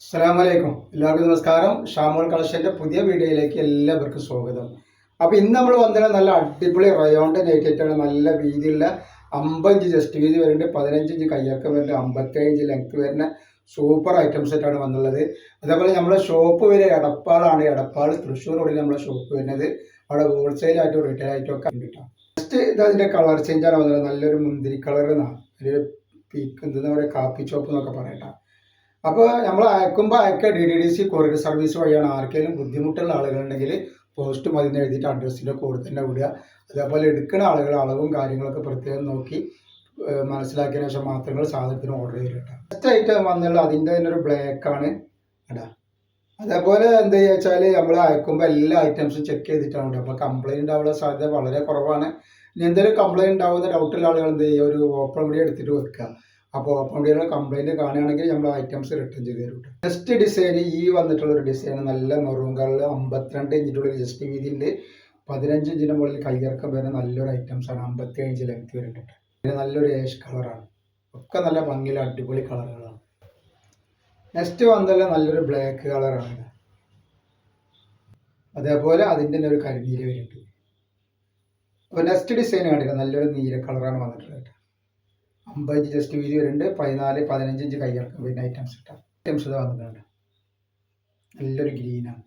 അസ്സലാമലൈക്കും. എല്ലാവർക്കും നമസ്കാരം. ഷാമോൾ കളക്ഷൻ്റെ പുതിയ വീഡിയോയിലേക്ക് എല്ലാവർക്കും സ്വാഗതം. അപ്പോൾ ഇന്ന് നമ്മൾ വന്നത് നല്ല അടിപൊളി റയോണിൻ്റെ നൈറ്റായിട്ടാണ്. നല്ല വീതിയുള്ള 50 ഇഞ്ച് ജസ്റ്റ് വീതി വരുന്നുണ്ട്, 15 ഇഞ്ച് കയ്യിറക്കം വരുന്നുണ്ട്, 57 ഇഞ്ച് ലെങ്ത് വരുന്ന സൂപ്പർ ഐറ്റംസ് ആയിട്ടാണ് വന്നുള്ളത്. അതേപോലെ നമ്മുടെ ഷോപ്പ് വരെ എടപ്പാളാണ്. എടപ്പാൾ തൃശ്ശൂർ റോഡിൽ നമ്മുടെ ഷോപ്പ് വരുന്നത്. അവിടെ ഹോൾസെയിലായിട്ടും റീറ്റെയിൽ ആയിട്ടും ഒക്കെ കണ്ടിട്ടാണ്. ജസ്റ്റ് ഇത് അതിൻ്റെ കളർ ചേഞ്ചാണ് വന്നത്. നല്ലൊരു മുന്തിരി കളർ എന്നാണ്, ഒരു പീക്ക് എന്താ പറയുക, കാപ്പി ചോപ്പ് എന്നൊക്കെ പറയട്ടാ. അപ്പോൾ നമ്മൾ അയക്കുമ്പോൾ അയക്കുക DDDC കൊറിയർ സർവീസ് വഴിയാണ്. ആർക്കെങ്കിലും ബുദ്ധിമുട്ടുള്ള ആളുകളുണ്ടെങ്കിൽ പോസ്റ്റ് മതിന്ന് എഴുതിയിട്ട് അഡ്രസ്സിൻ്റെ കൂടെ തന്നെ വിടുക. അതേപോലെ എടുക്കുന്ന ആളുകൾ അളവും കാര്യങ്ങളൊക്കെ പ്രത്യേകം നോക്കി മനസ്സിലാക്കിയതിനു ശേഷം മാത്രങ്ങൾ സാധനത്തിന് ഓർഡർ ചെയ്തിട്ട് ഫസ്റ്റ് ഐറ്റം വന്നുള്ള അതിൻ്റെ തന്നെ ഒരു ബ്ലാക്കാണ് ഇടാ. അതേപോലെ എന്താ വെച്ചാൽ നമ്മൾ അയക്കുമ്പോൾ എല്ലാ ഐറ്റംസും ചെക്ക് ചെയ്തിട്ടാണ് വിടുക. അപ്പോൾ കംപ്ലയിൻറ്റ് ഉണ്ടാവാനുള്ള സാധ്യത വളരെ കുറവാണ്. ഇനി എന്തെങ്കിലും കംപ്ലയിൻറ്റ് ഉണ്ടാവുന്ന ഡൗട്ടുള്ള ആളുകൾ എന്ത് ചെയ്യുക, ഒരു ഓപ്പൺ വീഡിയോ എടുത്തിട്ട് വെക്കുക. അപ്പോൾ ഓപ്പൺ വീഡിയോയുടെ കംപ്ലയിൻറ്റ് കാണുകയാണെങ്കിൽ നമ്മൾ ഐറ്റംസ് റിട്ടേൺ ചെയ്ത് തരും. ജസ്റ്റ് ഡിസൈൻ ഈ വന്നിട്ടുള്ള ഒരു ഡിസൈൻ നല്ല മെറൂൺ കളറിൽ 52 ഇഞ്ചിൻ്റെ ജസ്റ്റ് വീതിയുണ്ട്, 15 ഇഞ്ചിൻ്റെ മുകളിൽ കയ്യിറക്കം വരുന്ന നല്ലൊരു ഐറ്റംസാണ്. 57 ഇഞ്ച് ലെങ്ത് വരുന്നുണ്ട്. പിന്നെ നല്ലൊരു ഏഷ് കളറാണ്. ഒക്കെ നല്ല ഭംഗിയുള്ള അടിപൊളി കളറുകളാണ്. നെക്സ്റ്റ് വന്നല്ല നല്ലൊരു ബ്ലാക്ക് കളറാണ്. അതേപോലെ അതിൻ്റെ തന്നെ ഒരു കരിനീല വരുന്നുണ്ട്. അപ്പോൾ നെക്സ്റ്റ് ഡിസൈൻ കണ്ടില്ല, നല്ലൊരു നീല കളറാണ് വന്നിട്ടുള്ളത്. 50 ഇഞ്ച് ജസ്റ്റ് വീതി വരുന്നുണ്ട്, 14-15 ഇഞ്ച് കയ്യിറക്കം വരുന്ന ഐറ്റംസ് ഇട്ടാൽ ഐറ്റംസ് ഇത് വന്നിട്ടുണ്ട്. നല്ലൊരു ഗ്രീനാണ്.